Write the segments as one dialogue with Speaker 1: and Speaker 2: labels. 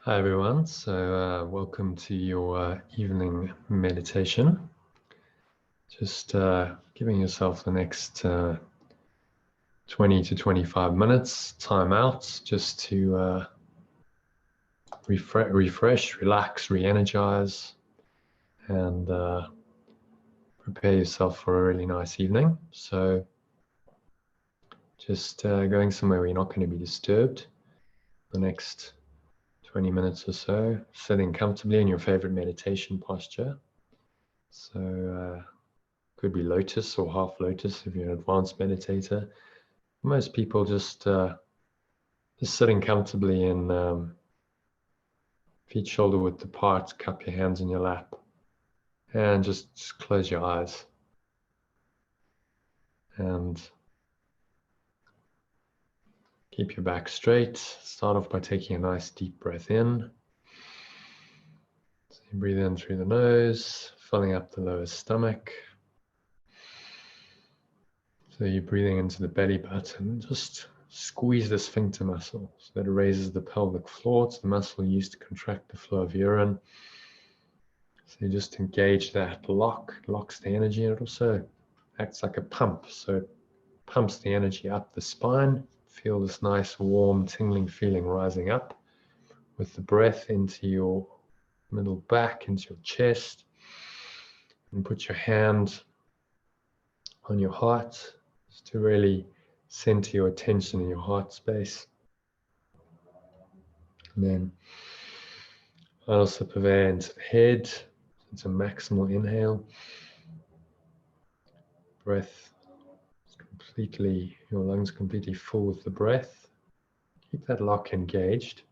Speaker 1: Hi everyone, so welcome to your evening meditation. Just giving yourself the next 20 to 25 minutes time out just to refresh, relax, re-energize, and prepare yourself for a really nice evening. So just going somewhere where you're not going to be disturbed the next 20 minutes or so, sitting comfortably in your favorite meditation posture. So could be lotus or half lotus if you're an advanced meditator. Most people just sitting comfortably in feet shoulder width apart, cup your hands in your lap, and just close your eyes. And keep your back straight. Start off by taking a nice deep breath in. So you breathe in through the nose, filling up the lower stomach. So you're breathing into the belly button. Just squeeze the sphincter muscle so that it raises the pelvic floor. It's the muscle used to contract the flow of urine. So you just engage that locks the energy, and it also acts like a pump. So it pumps the energy up the spine. Feel this nice, warm, tingling feeling rising up with the breath into your middle back, into your chest. And put your hand on your heart just to really center your attention in your heart space. And then final sip of air into the head. It's a maximal inhale. Breath completely, your lungs completely full with the breath. Keep that lock engaged.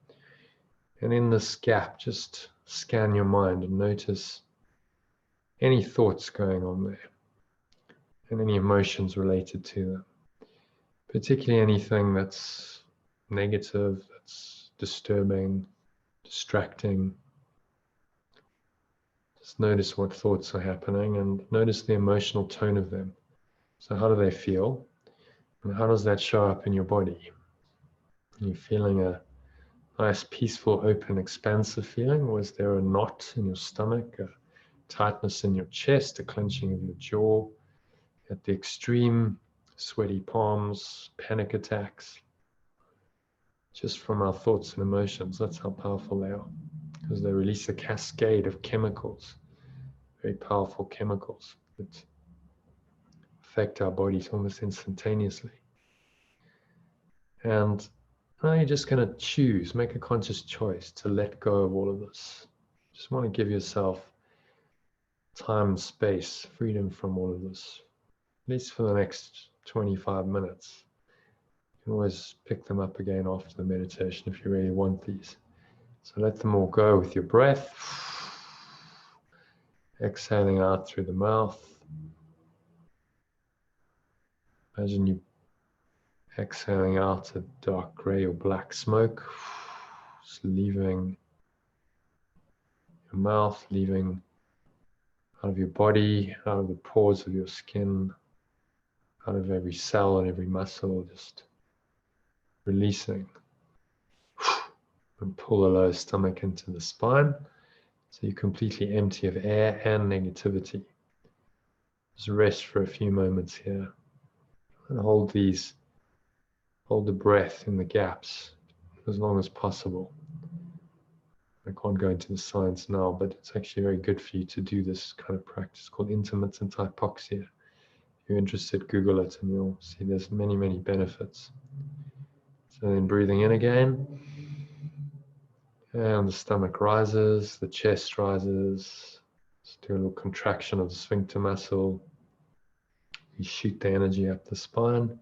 Speaker 1: And in this gap, just scan your mind and notice any thoughts going on there and any emotions related to them. Particularly anything that's negative, that's disturbing, distracting. Just notice what thoughts are happening and notice the emotional tone of them. So how do they feel? And how does that show up in your body? Are you feeling a nice, peaceful, open, expansive feeling? Or is there a knot in your stomach, a tightness in your chest, a clenching of your jaw? At the extreme, sweaty palms, panic attacks. Just from our thoughts and emotions, that's how powerful they are. Because they release a cascade of chemicals, very powerful chemicals that affect our bodies almost instantaneously. And now you're just going to choose, make a conscious choice to let go of all of this. Just want to give yourself time, space, freedom from all of this, at least for the next 25 minutes. You can always pick them up again after the meditation if you really want these. So let them all go with your breath. Exhaling out through the mouth. Imagine you exhaling out a dark gray or black smoke, just leaving your mouth, leaving out of your body, out of the pores of your skin, out of every cell and every muscle, just releasing. And pull the lower stomach into the spine, so you're completely empty of air and negativity. Just rest for a few moments here. And hold the breath in the gaps as long as possible. I can't go into the science now, but it's actually very good for you to do this kind of practice called intermittent hypoxia. If you're interested, Google it and you'll see there's many, many benefits. So then breathing in again, and the stomach rises, the chest rises. Just do a little contraction of the sphincter muscle. You shoot the energy up the spine.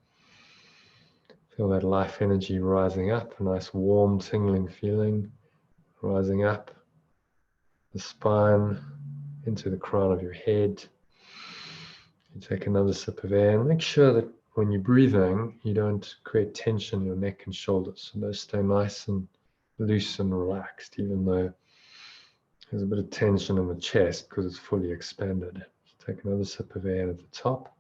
Speaker 1: Feel that life energy rising up, a nice warm, tingling feeling rising up the spine into the crown of your head. You take another sip of air and make sure that when you're breathing, you don't create tension in your neck and shoulders. So those stay nice and loose and relaxed, even though there's a bit of tension in the chest because it's fully expanded. So take another sip of air at the top.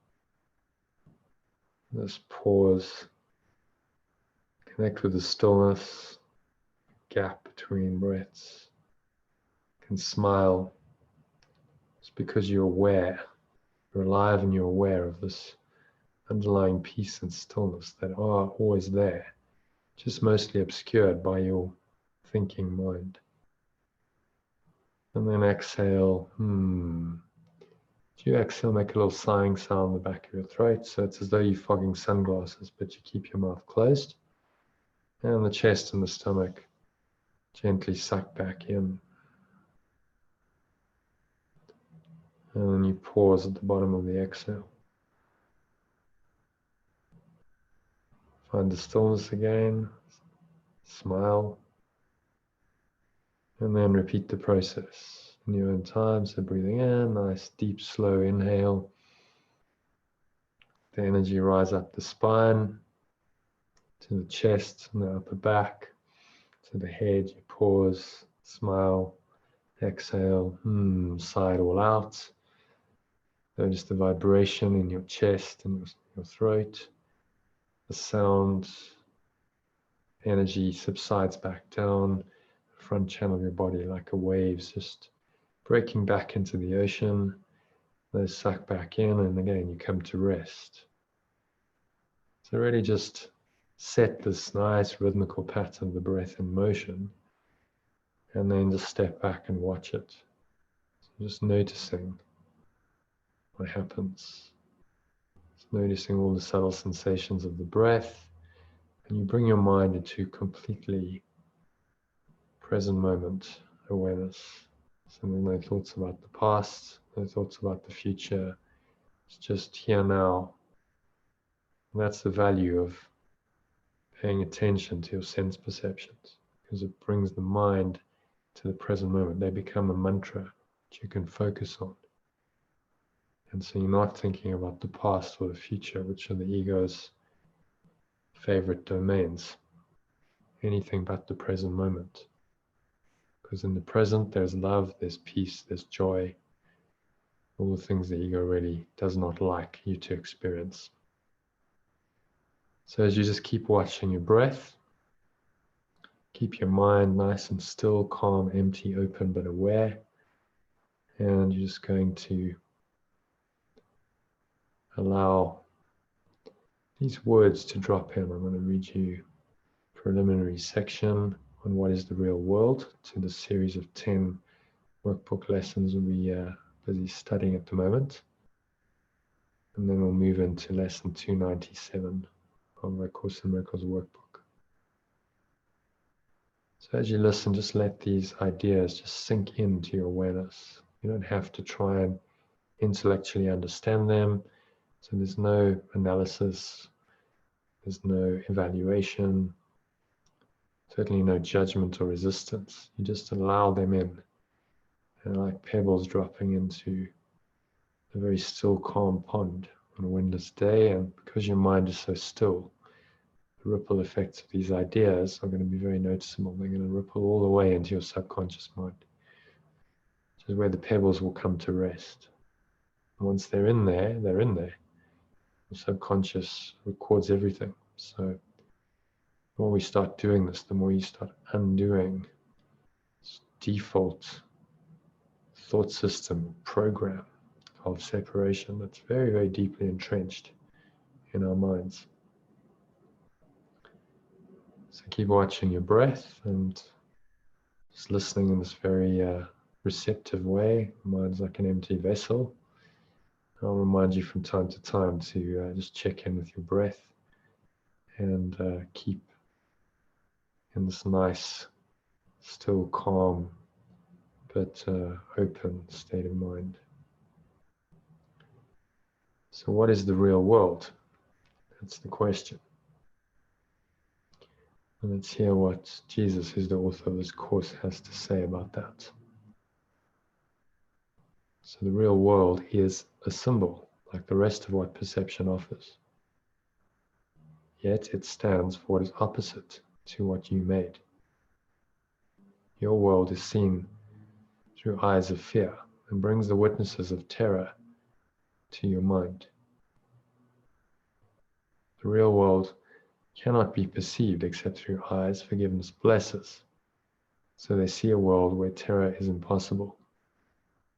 Speaker 1: Just pause. Connect with the stillness. gap between breaths. You can smile. It's because you're aware. You're alive and you're aware of this underlying peace and stillness that are always there, just mostly obscured by your thinking mind. And then exhale. As you exhale, make a little sighing sound in the back of your throat. So it's as though you're fogging sunglasses, but you keep your mouth closed. And the chest and the stomach gently suck back in. And then you pause at the bottom of the exhale. Find the stillness again. Smile. And then repeat the process in your own time. So breathing in, nice deep slow inhale. The energy rise up the spine, to the chest and the upper back, to the head. You pause, smile, exhale, sigh it all out. Notice the vibration in your chest and your throat. The sound, energy subsides back down the front channel of your body like a waves just breaking back into the ocean. Those suck back in, and again you come to rest. So really just set this nice rhythmical pattern of the breath in motion, and then just step back and watch it. So just noticing what happens. Just noticing all the subtle sensations of the breath, and you bring your mind into completely present moment awareness. So there's no thoughts about the past, no thoughts about the future. It's just here now. And that's the value of paying attention to your sense perceptions, because it brings the mind to the present moment. They become a mantra that you can focus on. And so you're not thinking about the past or the future, which are the ego's favorite domains. Anything but the present moment. Because in the present, there's love, there's peace, there's joy. All the things the ego really does not like you to experience. So as you just keep watching your breath, keep your mind nice and still, calm, empty, open, but aware. And you're just going to allow these words to drop in. I'm going to read you a preliminary section on what is the real world to the series of 10 workbook lessons we are busy studying at the moment. And then we'll move into lesson 297 of our Course in Miracles workbook. So as you listen, just let these ideas just sink into your awareness. You don't have to try and intellectually understand them. So there's no analysis, there's no evaluation, certainly no judgment or resistance. You just allow them in. They're like pebbles dropping into a very still, calm pond on a windless day. And because your mind is so still, the ripple effects of these ideas are going to be very noticeable. They're going to ripple all the way into your subconscious mind, which is where the pebbles will come to rest. And once they're in there, they're in there. The subconscious records everything. So the more we start doing this, the more you start undoing this default thought system program of separation that's very, very deeply entrenched in our minds. So keep watching your breath and just listening in this very receptive way. The mind's like an empty vessel. I'll remind you from time to time to just check in with your breath and keep in this nice, still, calm, but open state of mind. So what is the real world? That's the question. And let's hear what Jesus, who's the author of this course, has to say about that. So the real world is a symbol, like the rest of what perception offers. Yet it stands for what is opposite to what you made. Your world is seen through eyes of fear and brings the witnesses of terror to your mind. The real world cannot be perceived except through eyes forgiveness blesses, So they see a world where terror is impossible,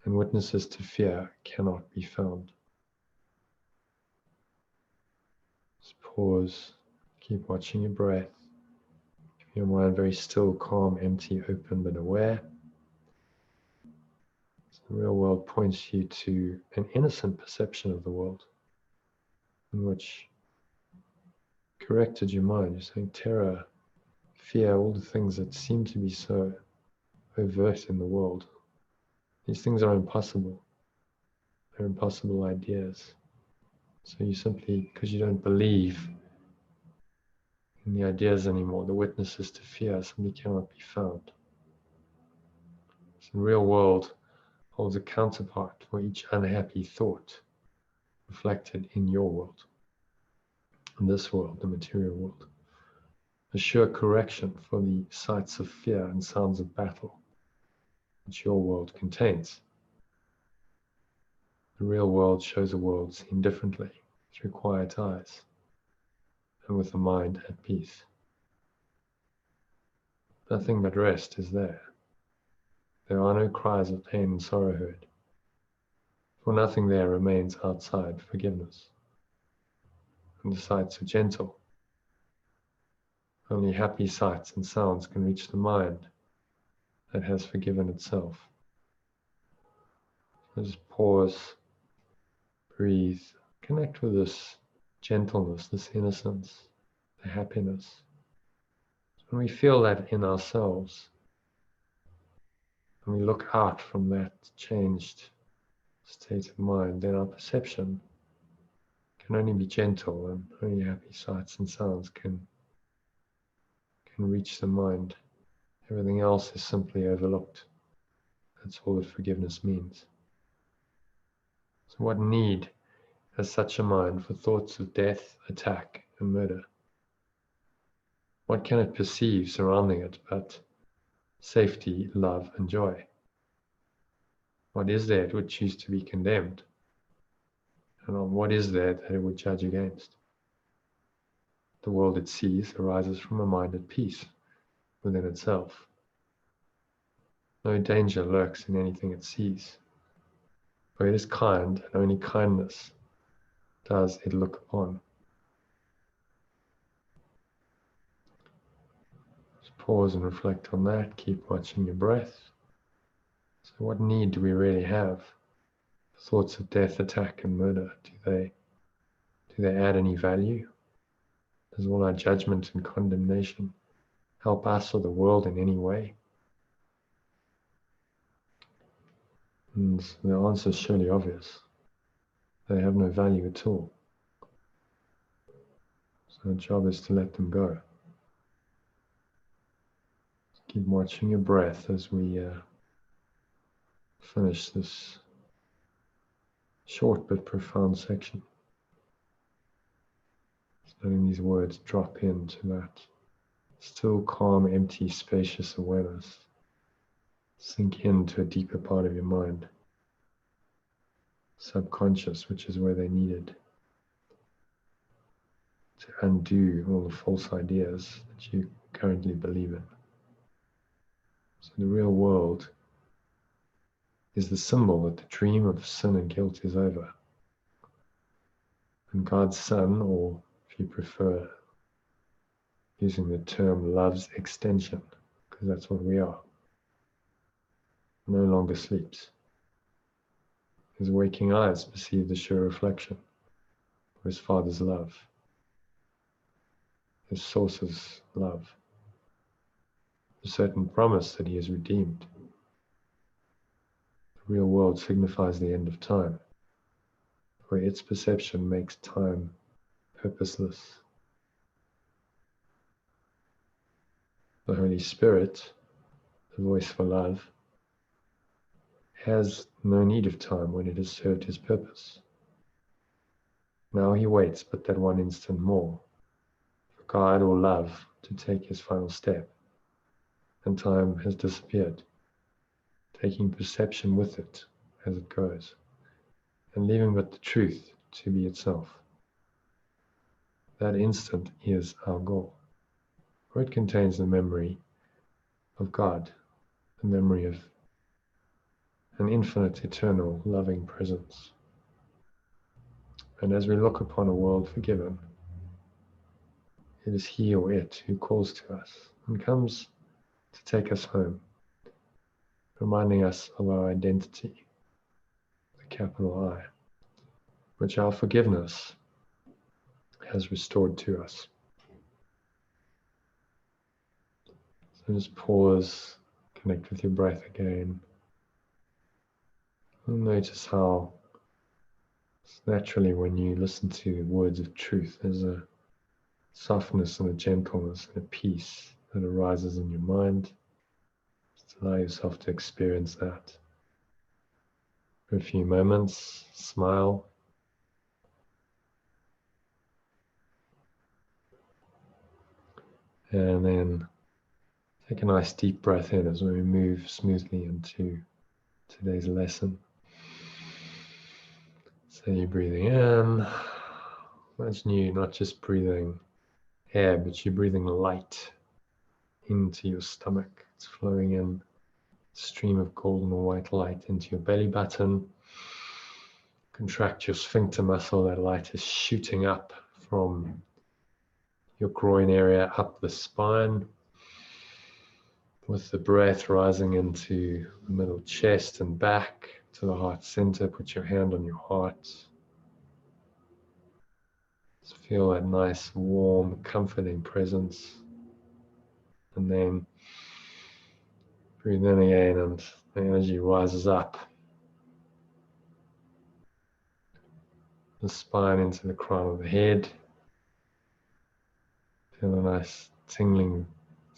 Speaker 1: and witnesses to fear cannot be found. Just pause, keep watching your breath. Keep your mind very still, calm, empty, open, but aware. So the real world points you to an innocent perception of the world, in which corrected your mind. You're saying terror, fear, all the things that seem to be so overt in the world. These things are impossible. They're impossible ideas. So you simply, because you don't believe in the ideas anymore, the witnesses to fear simply cannot be found. So the real world holds a counterpart for each unhappy thought reflected in your world, in this world, the material world. A sure correction for the sights of fear and sounds of battle which your world contains. The real world shows a world seen differently, through quiet eyes, and with a mind at peace. Nothing but rest is there. There are no cries of pain and sorrow heard, for nothing there remains outside forgiveness. And the sights are gentle. Only happy sights and sounds can reach the mind that has forgiven itself. So just pause, breathe, connect with this gentleness, this innocence, the happiness. When we feel that in ourselves, and we look out from that changed state of mind, then our perception can only be gentle, and only happy sights and sounds can reach the mind. Everything else is simply overlooked. That's all that forgiveness means. So what need has such a mind for thoughts of death, attack, and murder? What can it perceive surrounding it but safety, love, and joy? What is there it would choose to be condemned? And what is there that it would judge against? The world it sees arises from a mind at peace within itself. No danger lurks in anything it sees, for it is kind, and only kindness does it look upon. Just pause and reflect on that. Keep watching your breath. So what need do we really have? Thoughts of death, attack, and murder, do they add any value? Does all our judgment and condemnation help us or the world in any way? And the answer is surely obvious. They have no value at all. So our job is to let them go. So keep watching your breath as we finish this short but profound section. Just letting these words drop into that still, calm, empty, spacious awareness. Sink into a deeper part of your mind. Subconscious, which is where they're needed to undo all the false ideas that you currently believe in. So the real world is the symbol that the dream of sin and guilt is over. And God's Son, or if you prefer using the term love's extension, because that's what we are, no longer sleeps. His waking eyes perceive the sure reflection of his Father's love, his source's love, the certain promise that he is redeemed. The real world signifies the end of time, where its perception makes time purposeless. The Holy Spirit, the voice for love, has no need of time when it has served his purpose. Now he waits but that one instant more for God or love to take his final step, and time has disappeared, taking perception with it as it goes, and leaving but the truth to be itself. That instant is our goal, for it contains the memory of God, the memory of an infinite, eternal, loving presence. And as we look upon a world forgiven, it is he or it who calls to us and comes to take us home, reminding us of our identity, the capital I, which our forgiveness has restored to us. So just pause, connect with your breath again, and notice how naturally when you listen to words of truth, there's a softness and a gentleness and a peace that arises in your mind. Just allow yourself to experience that. For a few moments, smile. And then take a nice deep breath in as we move smoothly into today's lesson. So you're breathing in. Imagine you not just breathing air, but you're breathing light into your stomach. It's flowing in, a stream of golden or white light into your belly button. Contract your sphincter muscle. That light is shooting up from your groin area up the spine, with the breath rising into the middle chest and back to the heart center. Put your hand on your heart. Just feel that nice, warm, comforting presence. And then breathe in again and the energy rises up the spine into the crown of the head. Feel a nice tingling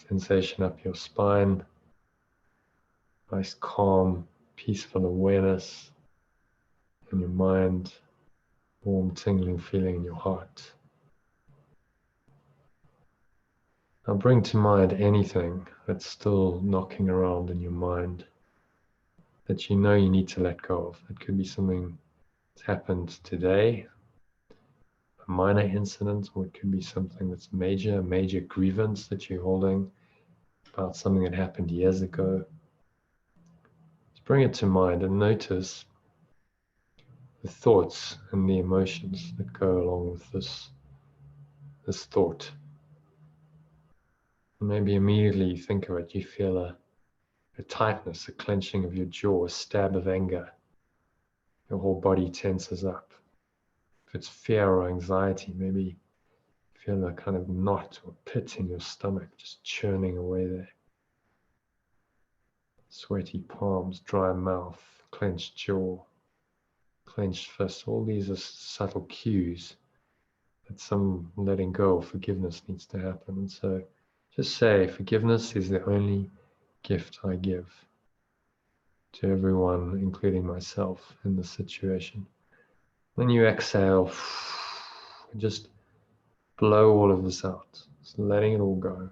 Speaker 1: sensation up your spine. Nice, calm, peaceful awareness in your mind. Warm, tingling feeling in your heart. Now bring to mind anything that's still knocking around in your mind that you know you need to let go of. It could be something that's happened today, a minor incident, or it could be something that's major, a major grievance that you're holding about something that happened years ago. Just bring it to mind and notice the thoughts and the emotions that go along with this thought. And maybe immediately you think of it, you feel a tightness, a clenching of your jaw, a stab of anger. Your whole body tenses up. If it's fear or anxiety, maybe feel a kind of knot or pit in your stomach just churning away there. Sweaty palms, dry mouth, clenched jaw, clenched fists. All these are subtle cues that some letting go of forgiveness needs to happen. And so just say, forgiveness is the only gift I give to everyone, including myself, in this situation. When you exhale, just blow all of this out, just letting it all go.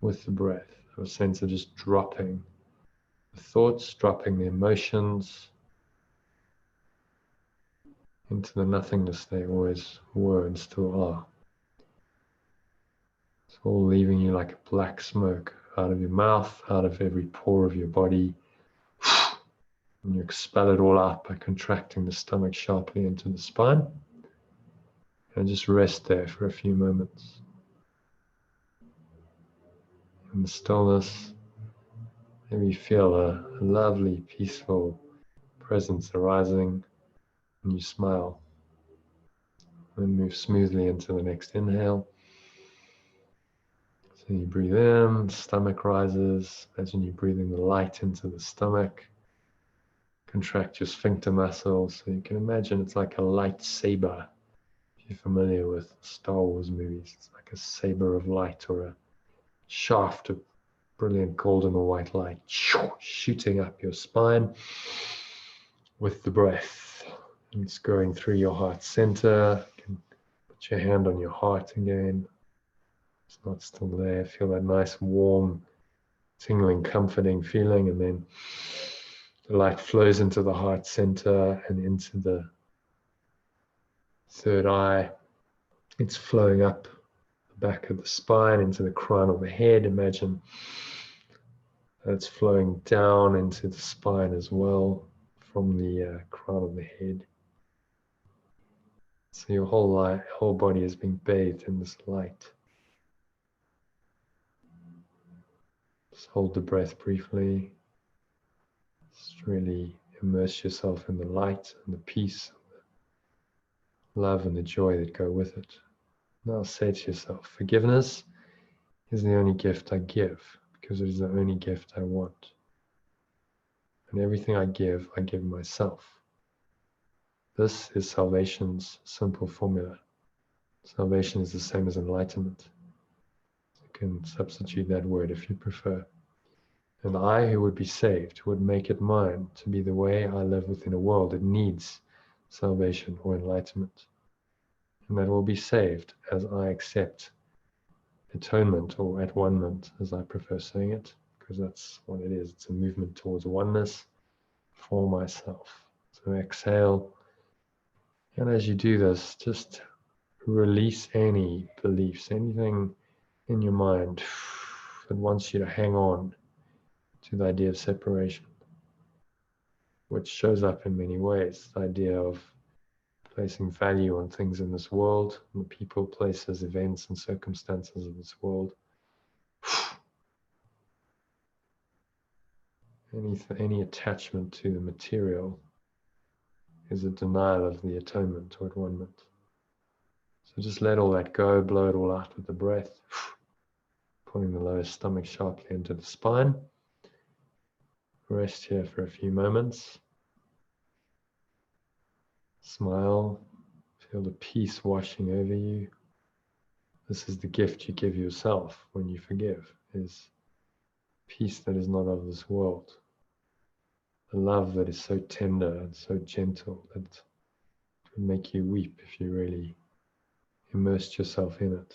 Speaker 1: With the breath, a sense of just dropping the thoughts, dropping the emotions into the nothingness they always were and still are. It's all leaving you like a black smoke out of your mouth, out of every pore of your body. And you expel it all out by contracting the stomach sharply into the spine. And just rest there for a few moments. In the stillness, maybe feel a lovely, peaceful presence arising, and you smile. And move smoothly into the next inhale. So you breathe in, stomach rises. Imagine you breathing the light into the stomach. Contract your sphincter muscles. So you can imagine it's like a lightsaber. If you're familiar with Star Wars movies, it's like a saber of light or a shaft of brilliant golden or white light shooting up your spine with the breath. And it's going through your heart center. You can put your hand on your heart again. It's not still there. Feel that nice, warm, tingling, comforting feeling, and then the light flows into the heart center and into the third eye. It's flowing up the the back of the spine into the crown of the head. Imagine that it's flowing down into the spine as well from the crown of the head. So your whole body is being bathed in this light. Just hold the breath briefly. Just really immerse yourself in the light and the peace, the love and the joy that go with it. Now say to yourself, forgiveness is the only gift I give because it is the only gift I want. And everything I give myself. This is salvation's simple formula. Salvation is the same as enlightenment. You can substitute that word if you prefer. And I who would be saved would make it mine to be the way I live within a world that needs salvation or enlightenment. And that will be saved as I accept atonement or at-one-ment, as I prefer saying it, because that's what it is. It's a movement towards oneness for myself. So exhale. And as you do this, just release any beliefs, anything in your mind that wants you to hang on to the idea of separation, which shows up in many ways. The idea of placing value on things in this world, on the people, places, events, and circumstances of this world. Any attachment to the material is a denial of the atonement or at-one-ment. So just let all that go, blow it all out with the breath, pulling the lower stomach sharply into the spine. Rest here for a few moments. Smile. Feel the peace washing over you. This is the gift you give yourself when you forgive, is peace that is not of this world. A love that is so tender and so gentle that it would make you weep if you really immersed yourself in it.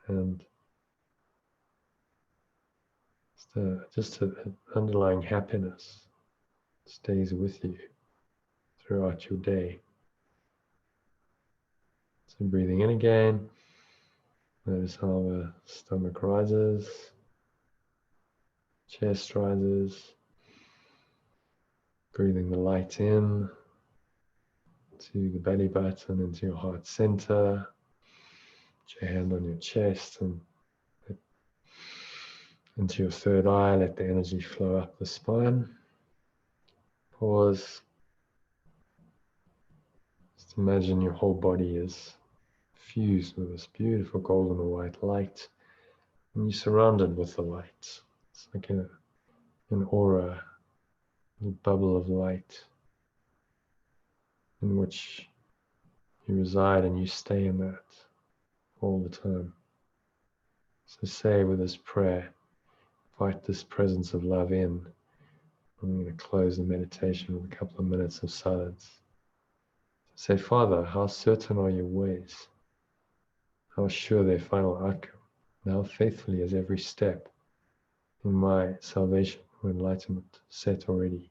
Speaker 1: And just an underlying happiness stays with you throughout your day. So breathing in again. Notice how the stomach rises, chest rises. Breathing the light in to the belly button, into your heart center. Put your hand on your chest and into your third eye. Let the energy flow up the spine. Pause. Just imagine your whole body is fused with this beautiful golden or white light, and you're surrounded with the light. It's like an aura, a bubble of light in which you reside, and you stay in that all the time. So say with this prayer, invite this presence of love in. I'm going to close the meditation with a couple of minutes of silence. Say, Father, how certain are your ways? How sure their final outcome? And how faithfully is every step in my salvation or enlightenment set already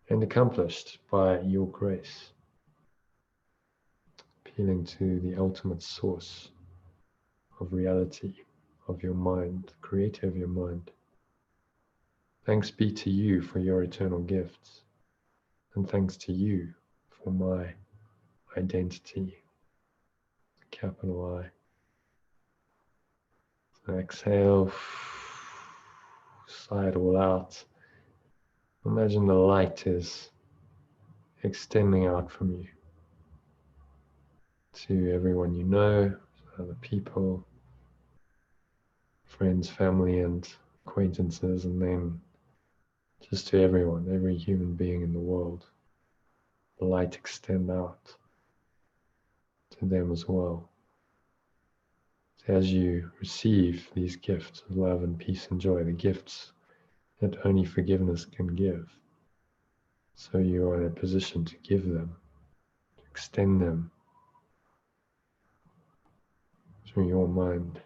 Speaker 1: and accomplished by your grace? Appealing to the ultimate source of reality, of your mind, creator of your mind. Thanks be to you for your eternal gifts, and thanks to you for my identity, capital I. So exhale, sigh it all out. Imagine the light is extending out from you to everyone you know, other people, friends, family, and acquaintances, and then just to everyone, every human being in the world. The light extend out to them as well. So as you receive these gifts of love and peace and joy, the gifts that only forgiveness can give, so you are in a position to give them, to extend them through your mind.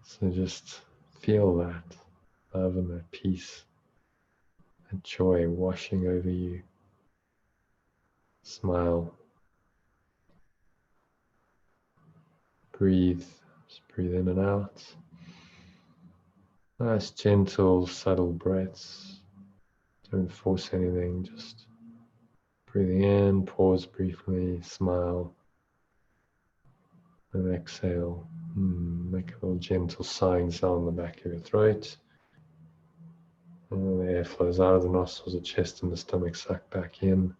Speaker 1: So just feel that love and that peace, that joy washing over you. Smile. breathe. Just breathe in and out. Nice, gentle, subtle breaths. Don't force anything, just breathing in, pause briefly, smile, and exhale. Make a little gentle sighing sound in the back of your throat. And the air flows out of the nostrils, the chest and the stomach suck back in.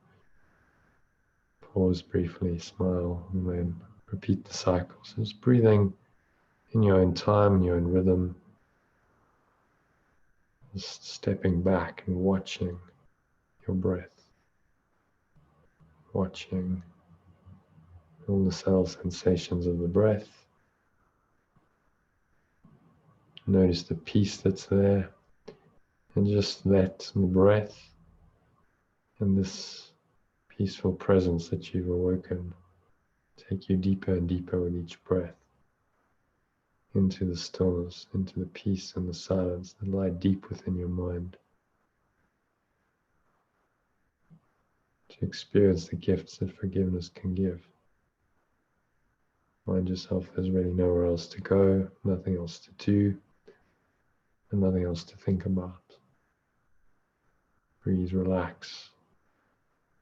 Speaker 1: Pause briefly, smile, and then repeat the cycle. So just breathing in your own time, in your own rhythm. Just stepping back and watching your breath. Watching all the subtle sensations of the breath. Notice the peace that's there. And just let the breath and this peaceful presence that you've awoken take you deeper and deeper with each breath. Into the stillness, into the peace and the silence that lie deep within your mind. To experience the gifts that forgiveness can give. Find yourself there's really nowhere else to go, nothing else to do, and nothing else to think about. Breathe, relax,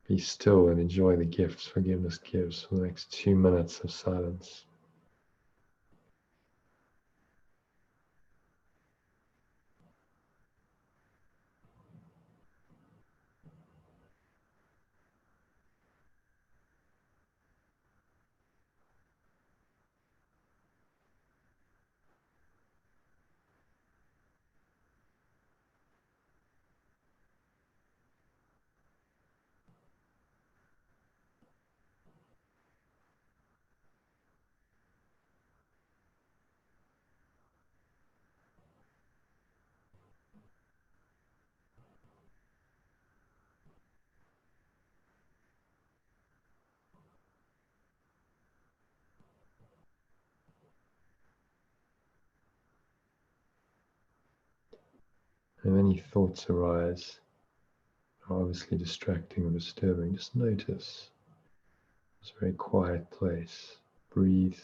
Speaker 1: be still and enjoy the gifts forgiveness gives for the next 2 minutes of silence. If any thoughts arise, obviously distracting or disturbing, just notice. It's a very quiet place. Breathe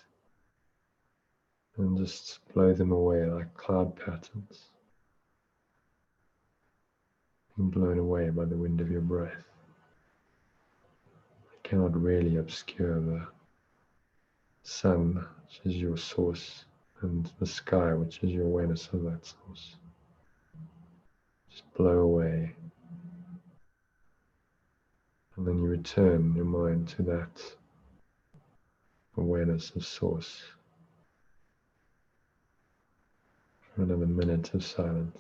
Speaker 1: and just blow them away like cloud patterns. Being blown away by the wind of your breath. It cannot really obscure the sun, which is your source, and the sky, which is your awareness of that source. Just blow away. And then you return your mind to that awareness of source. For another minute of silence.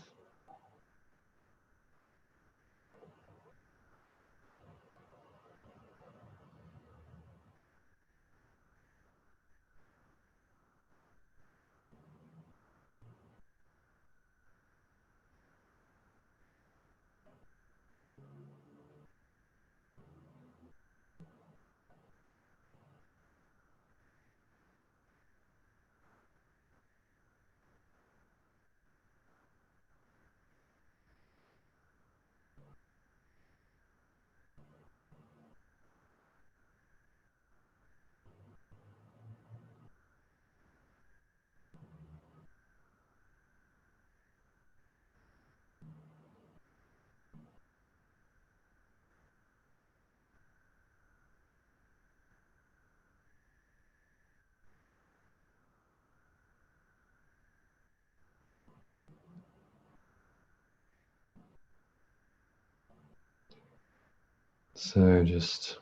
Speaker 1: So just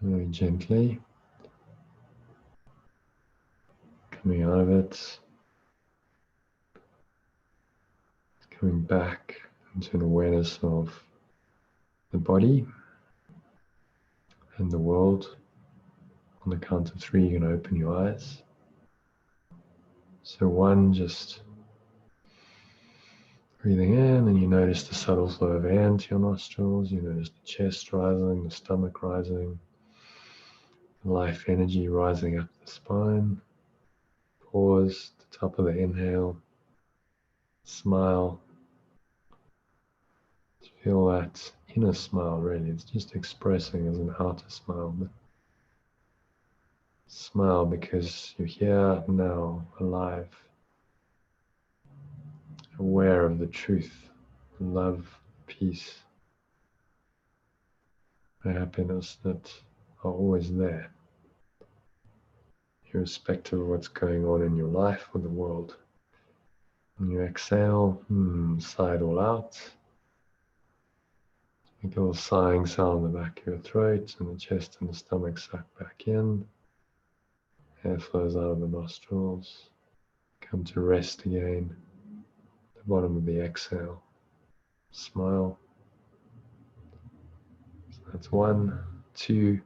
Speaker 1: very gently coming out of it, coming back into an awareness of the body and the world. On the count of 3, you're going to open your eyes. So 1, just breathing in, and you notice the subtle flow of air into your nostrils. You notice the chest rising, the stomach rising, life energy rising up the spine. Pause at the top of the inhale. Smile. Feel that inner smile, really. It's just expressing as an outer smile. But Smile because you're here now, alive, aware of the truth, love, peace, the happiness that are always there, irrespective of what's going on in your life or the world. When you exhale, sigh it all out. Make a little sighing sound in the back of your throat, and the chest and the stomach suck back in. Air flows out of the nostrils. Come to rest again. The bottom of the exhale. Smile. So that's 1, 2.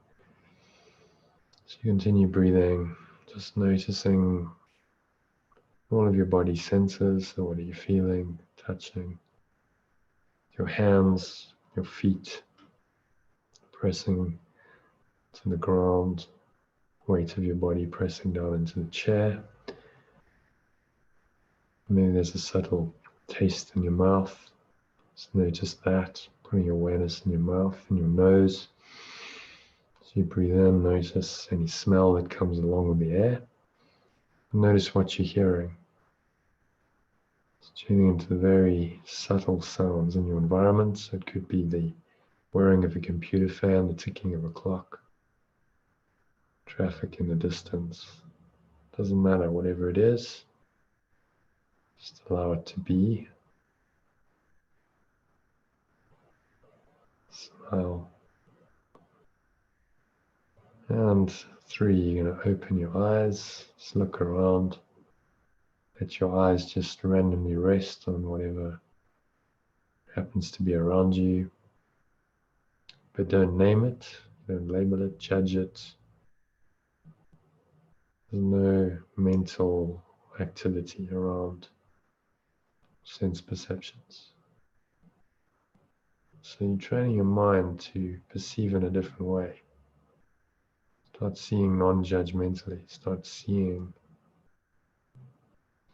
Speaker 1: So you continue breathing, just noticing all of your body senses. So what are you feeling, touching? Your hands, your feet, pressing to the ground, weight of your body pressing down into the chair. Maybe there's a subtle taste in your mouth. Just notice that, putting your awareness in your mouth and your nose. So you breathe in, notice any smell that comes along with the air. And notice what you're hearing. Just tuning into the very subtle sounds in your environment. So it could be the whirring of a computer fan, the ticking of a clock, traffic in the distance. Doesn't matter, whatever it is, just allow it to be. Smile. And 3, you're going to open your eyes, just look around. Let your eyes just randomly rest on whatever happens to be around you. But don't name it, don't label it, judge it. There's no mental activity around sense perceptions. So you're training your mind to perceive in a different way. Start seeing non-judgmentally. Start seeing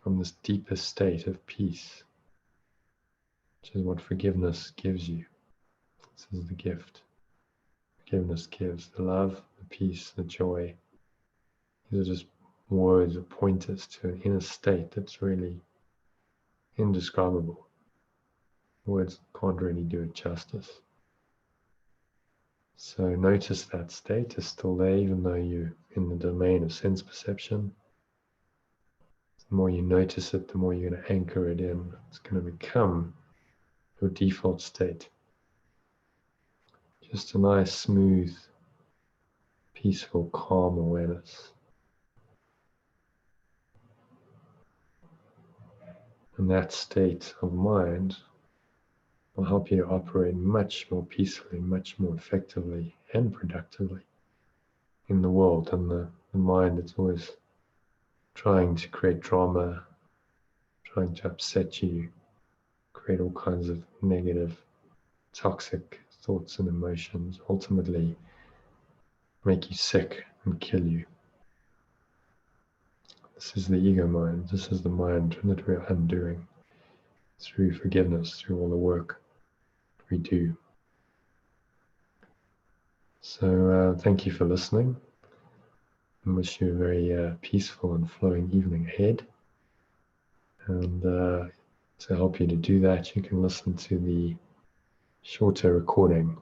Speaker 1: from this deeper state of peace, which is what forgiveness gives you. This is the gift. Forgiveness gives the love, the peace, the joy. These are just words or pointers to an inner state that's really indescribable. Words can't really do it justice. So notice that state is still there, even though you're in the domain of sense perception. The more you notice it, the more you're going to anchor it in. It's going to become your default state. Just a nice, smooth, peaceful, calm awareness. And that state of mind will help you to operate much more peacefully, much more effectively and productively in the world than the mind that's always trying to create drama, trying to upset you, create all kinds of negative, toxic thoughts and emotions, ultimately make you sick and kill you. This is the ego mind. This is the mind that we're undoing through forgiveness, through all the work we do. So thank you for listening. I wish you a very peaceful and flowing evening ahead. And to help you to do that, you can listen to the shorter recording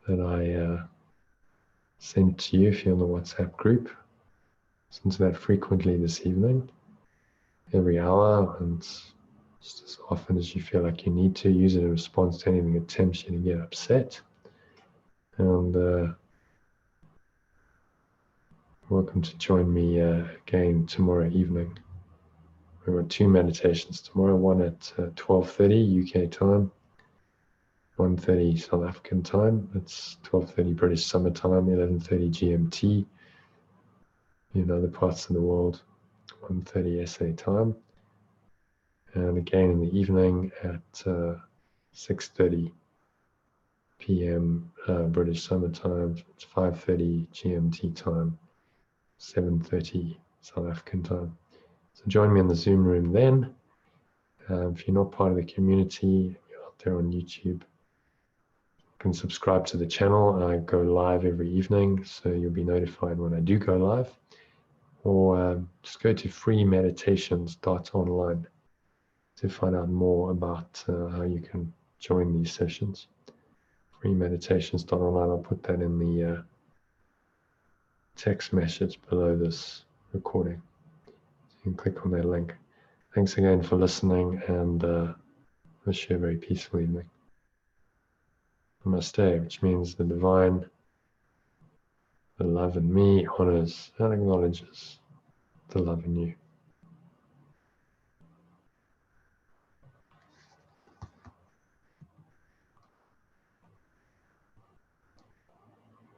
Speaker 1: that I sent to you if you're in the WhatsApp group. Listen to that frequently this evening, every hour, and just as often as you feel like you need to. Use it in response to anything that tempts you to get upset. And welcome to join me again tomorrow evening. We've got 2 meditations tomorrow, one at 12:30 UK time, 1:30 South African time. That's 12:30 British Summer Time, 11:30 GMT. In other parts of the world, 1:30 SA time. And again in the evening at 6:30 PM British Summer Time. It's 5:30 GMT time, 7:30 South African time. So join me in the Zoom room then. If you're not part of the community, you're out there on YouTube, can subscribe to the channel. I go live every evening, so you'll be notified when I do go live. Or just go to freemeditations.online to find out more about how you can join these sessions. Freemeditations.online. I'll put that in the text message below this recording. You can click on that link. Thanks again for listening, and wish you a very peaceful evening. Namaste, which means the divine, the love in me honors and acknowledges the love in you.